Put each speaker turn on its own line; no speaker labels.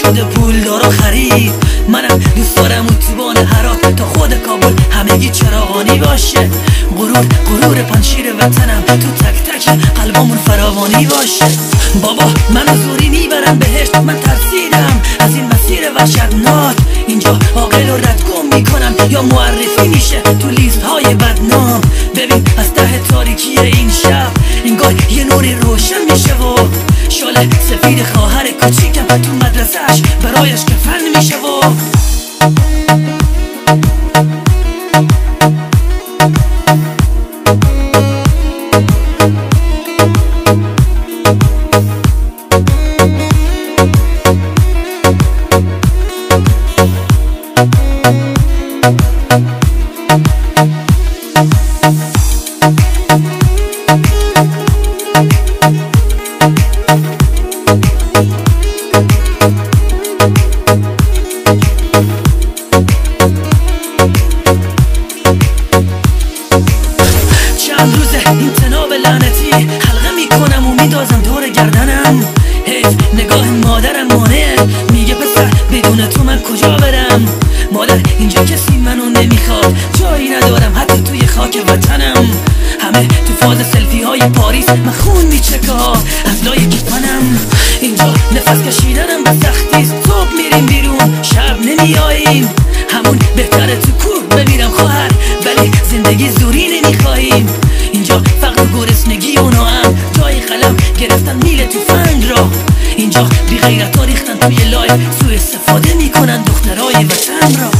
شده پول دارا خرید. منم دوست دارم اتوبان هرات تا خود کابل همگی چراغانی باشه. غرور پنشیر وطنم تو تک تک قلبامون فراوانی باشه. بابا منو زوری میبرن بهشت، من ترسیدم از این مسیر وحشتناک. اینجا عاقل و ردگم میکنم یا معرفی میشه تو لیست های بدنام. ببین از ته تاریکی این شب انگار یه نوری روشن میشه و شال سفید خواهر کوچیکم تو مدرسهش برایش کفن میشه و این تناب لعنتی حلقه میکنم و میدازم دور گردنم. حیف نگاه مادرم مانعه، میگه پسر بدون تو من کجا برم. مادر اینجا کسی منو نمیخواد، جایی ندارم حتی توی خاک وطنم. همه تو فاز سلفی های پاریس من خون میچکا از لای کفنم. اینجا نفس کشیدنم به سختیست، صبح میریم بیرون شب نمیاییم. همون بهتره تو کور بمیرم خواهر، ولی زندگی زوری نمیخواهیم. اینجا فقر و گرسنگی اونا هم جای قلم گرفتن میل تو فنگ را. اینجا بی غیرت ها ریختن توی لایف، سوء استفاده میکنن دخترای وطن را.